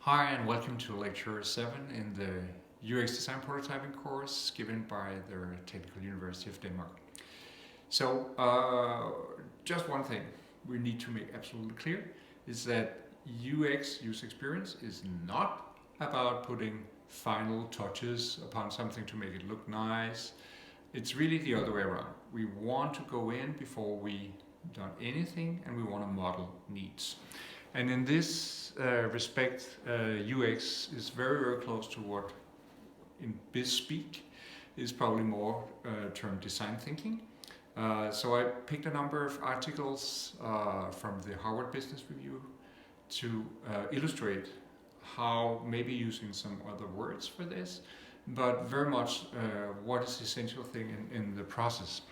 Hi and welcome to lecture 7 in the UX design prototyping course given by the Technical University of Denmark. So just one thing we need to make absolutely clear is that UX, user experience, is not about putting final touches upon something to make it look nice. It's really the other way around. We want to go in before we done anything and we want to model needs. And in this respect, UX is very, very close to what in biz speak is probably more termed design thinking. So I picked a number of articles from the Harvard Business Review to illustrate how maybe using some other words for this, but very much what is the essential thing in the process.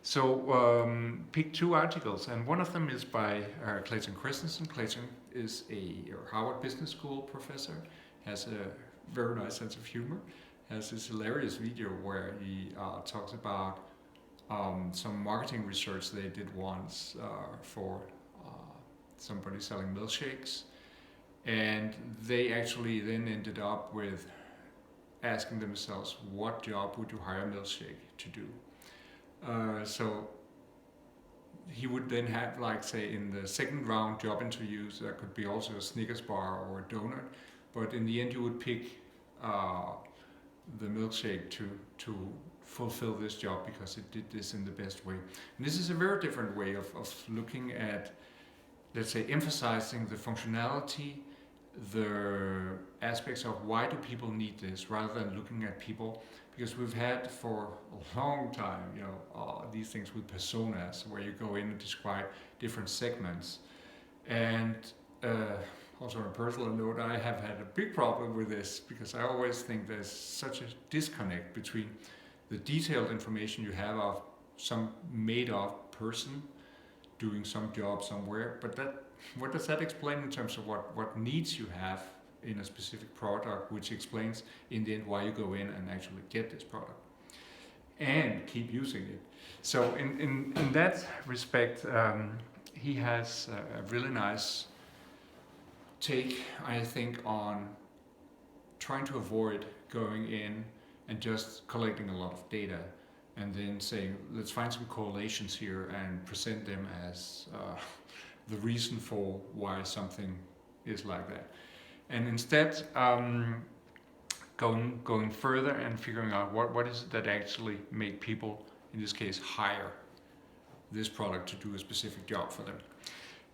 So pick two articles, and one of them is by Clayton Christensen. Clayton is a Harvard Business School professor, has a very nice sense of humor, has this hilarious video where he talks about some marketing research they did once for somebody selling milkshakes, and they actually then ended up with asking themselves, what job would you hire a milkshake to do? So he would then have, like, say, in the second round job interviews, there could be also a Snickers bar or a donut, but in the end you would pick the milkshake to fulfill this job because it did this in the best way. And this is a very different way of looking at, let's say, emphasizing the functionality, the aspects of why do people need this, rather than looking at people, because we've had for a long time, these things with personas, where you go in and describe different segments. And also on a personal note, I have had a big problem with this, because I always think there's such a disconnect between the detailed information you have of some made-up person doing some job somewhere, but what does that explain in terms of what needs you have in a specific product, which explains in the end why you go in and actually get this product and keep using it. So in that respect, he has a really nice take, I think, on trying to avoid going in and just collecting a lot of data and then saying, let's find some correlations here and present them as the reason for why something is like that. And instead, going further and figuring out what is it that actually make people, in this case, hire this product to do a specific job for them.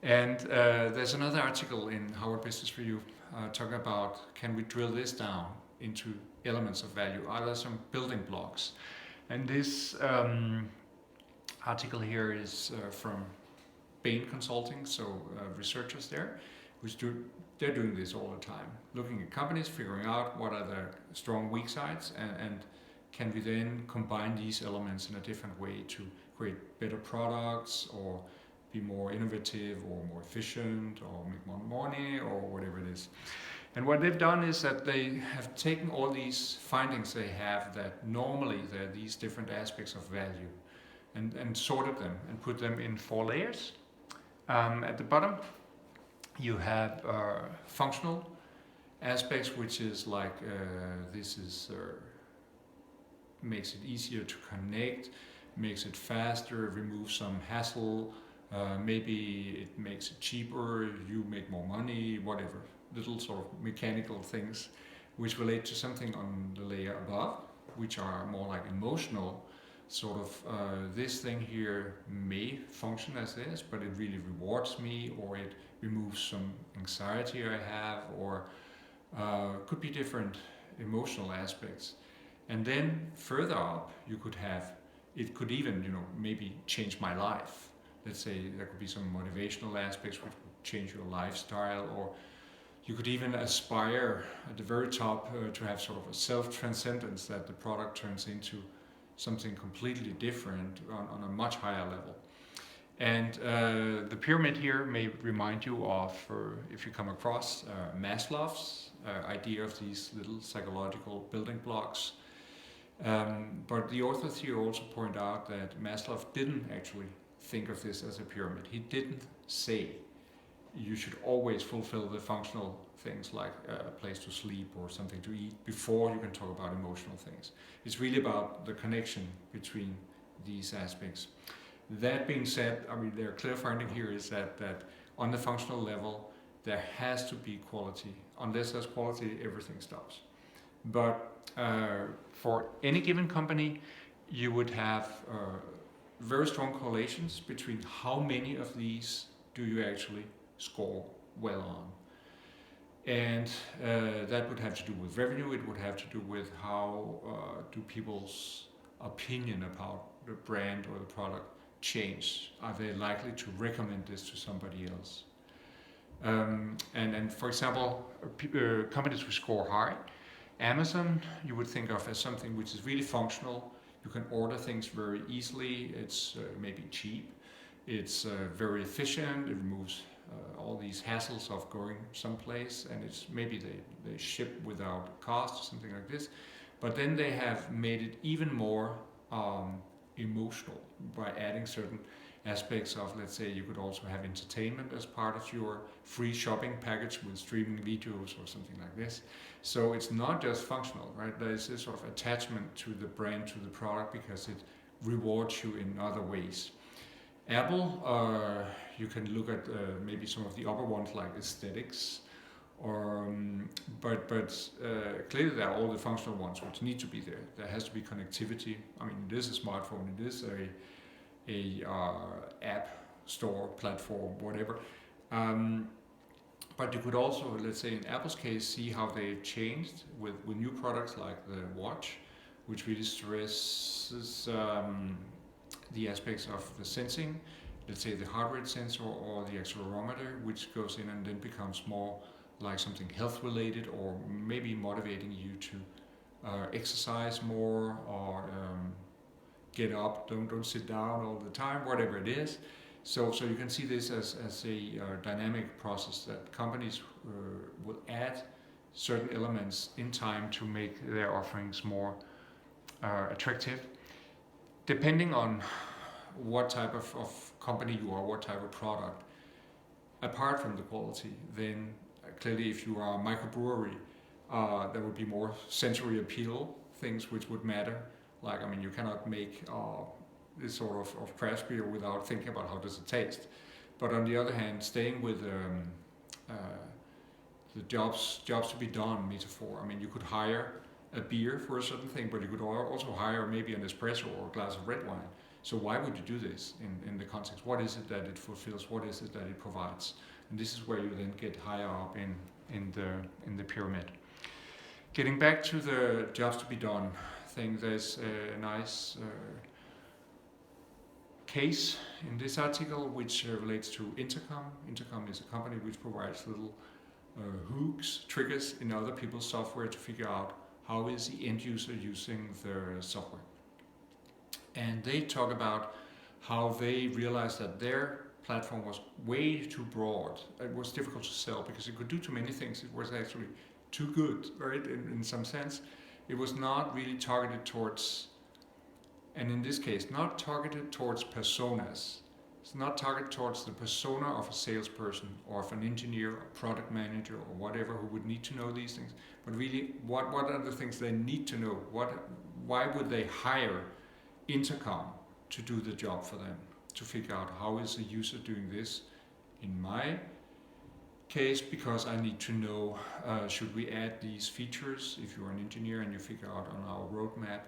And there's another article in Harvard Business Review talking about, can we drill this down into elements of value? Are there some building blocks? And this article here is from Bain Consulting, so researchers there, they're doing this all the time, looking at companies, figuring out what are their strong weak sides, and can we then combine these elements in a different way to create better products, or be more innovative, or more efficient, or make more money, or whatever it is. And what they've done is that they have taken all these findings they have, that normally there are these different aspects of value, and sorted them and put them in 4 layers. At the bottom, you have functional aspects, which is like this is makes it easier to connect, makes it faster, removes some hassle, maybe it makes it cheaper, you make more money, whatever. Little sort of mechanical things which relate to something on the layer above, which are more like emotional. Sort of this thing here may function as this, but it really rewards me, or it removes some anxiety I have, or could be different emotional aspects. And then further up, you could have, it could even, maybe change my life. Let's say there could be some motivational aspects which would change your lifestyle, or you could even aspire at the very top to have sort of a self-transcendence, that the product turns into something completely different on a much higher level. And the pyramid here may remind you of, if you come across Maslow's idea of these little psychological building blocks. But the authors here also point out that Maslow didn't actually think of this as a pyramid. He didn't say you should always fulfill the functional things like a place to sleep or something to eat before you can talk about emotional things. It's really about the connection between these aspects. That being said, I mean, their clear finding here is that on the functional level, there has to be quality. Unless there's quality, everything stops. But for any given company, you would have very strong correlations between how many of these do you actually score well on. And that would have to do with revenue, it would have to do with how do people's opinion about the brand or the product change. Are they likely to recommend this to somebody else? And for example, companies who score high, Amazon you would think of as something which is really functional. You can order things very easily, it's maybe cheap, it's very efficient, it removes all these hassles of going someplace, and it's maybe they ship without cost or something like this. But then they have made it even more emotional by adding certain aspects of, let's say, you could also have entertainment as part of your free shopping package with streaming videos or something like this. So it's not just functional, right? There's this sort of attachment to the brand, to the product, because it rewards you in other ways. Apple, you can look at maybe some of the upper ones like aesthetics, or but clearly there are all the functional ones which need to be there. There has to be connectivity. I mean, it is a smartphone, it is a app store platform, whatever. But you could also, let's say in Apple's case, see how they've changed with new products like the watch, which really stresses the aspects of the sensing, let's say the heart rate sensor or the accelerometer, which goes in and then becomes more like something health related, or maybe motivating you to exercise more, or get up, don't sit down all the time, whatever it is. So you can see this as a dynamic process that companies will add certain elements in time to make their offerings more attractive. Depending on what type of company you are, what type of product, apart from the quality, then clearly if you are a microbrewery, there would be more sensory appeal things which would matter. Like, I mean, you cannot make this sort of craft beer without thinking about how does it taste. But on the other hand, staying with the jobs to be done metaphor, I mean, you could hire a beer for a certain thing, but you could also hire maybe an espresso or a glass of red wine. So why would you do this in the context? What is it that it fulfills? What is it that it provides? And this is where you then get higher up in the pyramid. Getting back to the jobs to be done thing, there's a nice case in this article which relates to Intercom. Intercom is a company which provides little hooks, triggers in other people's software to figure out how is the end user using their software. And they talk about how they realized that their platform was way too broad. It was difficult to sell because it could do too many things. It was actually too good, right? In some sense, it was not really targeted towards, and in this case, not targeted towards personas. It's not targeted towards the persona of a salesperson or of an engineer or product manager or whatever who would need to know these things, but really what are the things they need to know? Why would they hire Intercom to do the job for them, to figure out how is the user doing this in my case, because I need to know should we add these features. If you're an engineer and you figure out on our roadmap,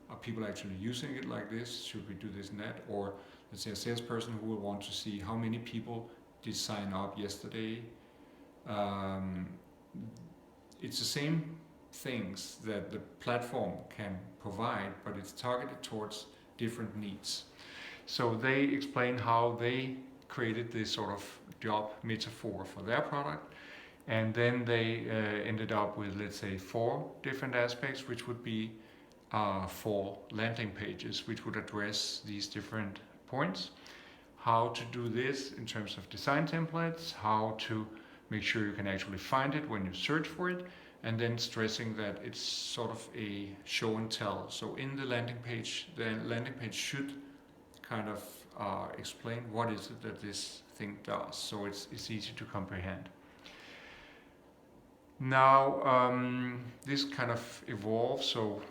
are people actually using it like this? Should we do this and that? Or let's say a salesperson who will want to see how many people did sign up yesterday. It's the same things that the platform can provide, but it's targeted towards different needs. So they explain how they created this sort of job metaphor for their product, and then they ended up with, let's say, 4 different aspects, which would be 4 landing pages, which would address these different points. How to do this in terms of design templates, how to make sure you can actually find it when you search for it, and then stressing that it's sort of a show and tell. So in the landing page should kind of explain what is it that this thing does, so it's easy to comprehend. Now, this kind of evolved, so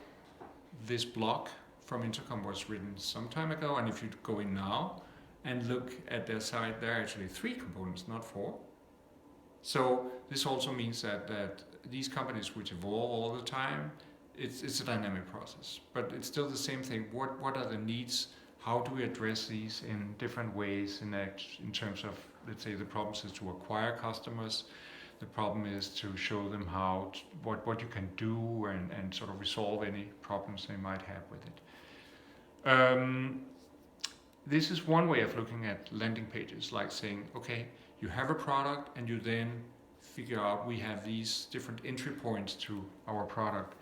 this block from Intercom was written some time ago, and if you go in now and look at their site, there are actually 3 components, not 4. So this also means that these companies which evolve all the time, it's a dynamic process, but it's still the same thing. What are the needs? How do we address these in different ways in terms of, let's say, the problems is to acquire customers, the problem is to show them what you can do and sort of resolve any problems they might have with it. This is one way of looking at landing pages, like saying, okay, you have a product and you then figure out we have these different entry points to our product.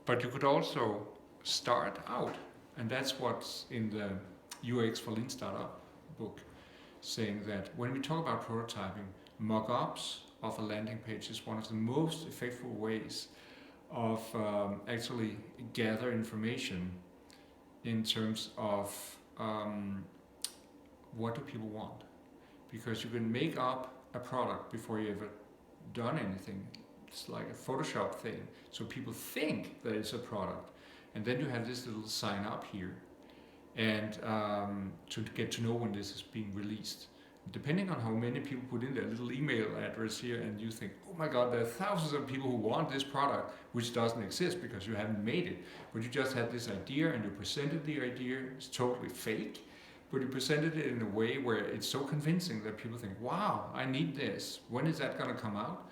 But you could also start out, and that's what's in the UX for Lean Startup book, saying that when we talk about prototyping, mock-ups of a landing page is one of the most effective ways of actually gather information in terms of what do people want. Because you can make up a product before you ever done anything. It's like a Photoshop thing. So people think that it's a product. And then you have this little sign up here. And to get to know when this is being released. Depending on how many people put in their little email address here, and you think, oh my God, there are thousands of people who want this product, which doesn't exist because you haven't made it. But you just had this idea and you presented the idea. It's totally fake. But you presented it in a way where it's so convincing that people think, wow, I need this. When is that going to come out?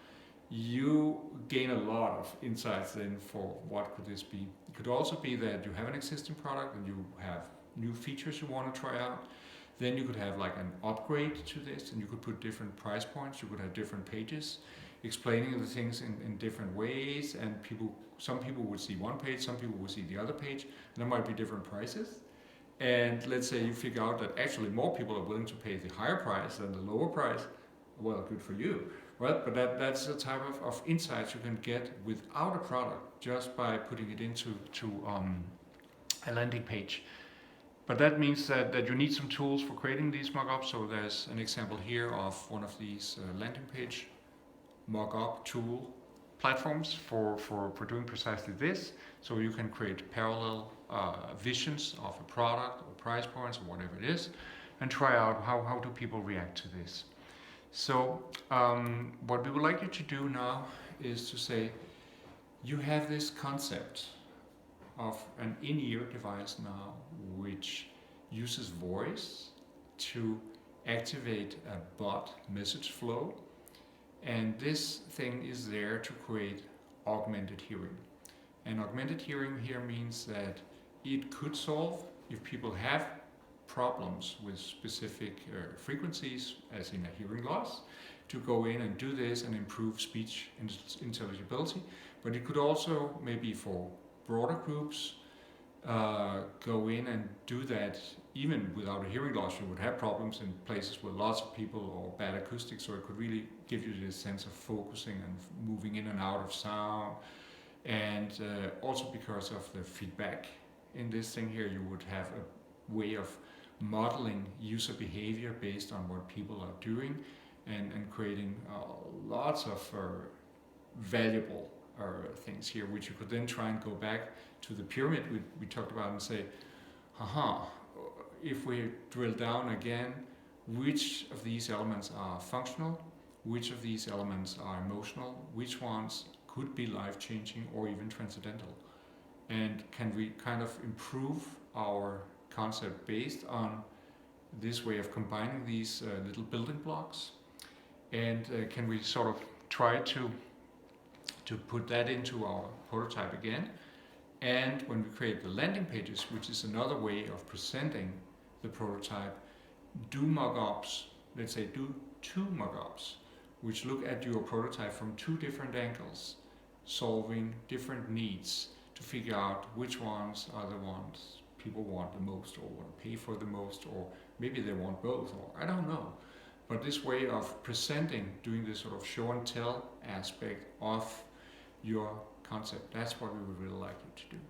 You gain a lot of insights then for what could this be. It could also be that you have an existing product and you have new features you want to try out. Then you could have like an upgrade to this, and you could put different price points. You could have different pages explaining the things in different ways, and some people would see one page, some people would see the other page, and there might be different prices. And let's say you figure out that actually more people are willing to pay the higher price than the lower price. Well, good for you, right? But that's the type of insights you can get without a product, just by putting it into a landing page. But that means that you need some tools for creating these mockups. So there's an example here of one of these landing page mockup tool platforms for doing precisely this. So you can create parallel visions of a product or price points or whatever it is, and try out how do people react to this. So what we would like you to do now is to say, you have this concept of an in-ear device now which uses voice to activate a bot message flow, and this thing is there to create augmented hearing. And augmented hearing here means that it could solve, if people have problems with specific frequencies, as in a hearing loss, to go in and do this and improve speech intelligibility. But it could also, maybe for broader groups, go in and do that even without a hearing loss. You would have problems in places with lots of people or bad acoustics, so it could really give you this sense of focusing and moving in and out of sound. And also because of the feedback in this thing here, you would have a way of modeling user behavior based on what people are doing, and creating lots of valuable things here, which you could then try and go back to the pyramid we talked about and say, if we drill down again, which of these elements are functional, which of these elements are emotional, which ones could be life-changing or even transcendental, and can we kind of improve our concept based on this way of combining these little building blocks, and can we sort of try to put that into our prototype again. And when we create the landing pages, which is another way of presenting the prototype, do mock-ups, let's say do 2 mock-ups, which look at your prototype from 2 different angles, solving different needs to figure out which ones are the ones people want the most or want to pay for the most, or maybe they want both, or I don't know. But this way of presenting, doing this sort of show and tell aspect of your concept, that's what we would really like you to do.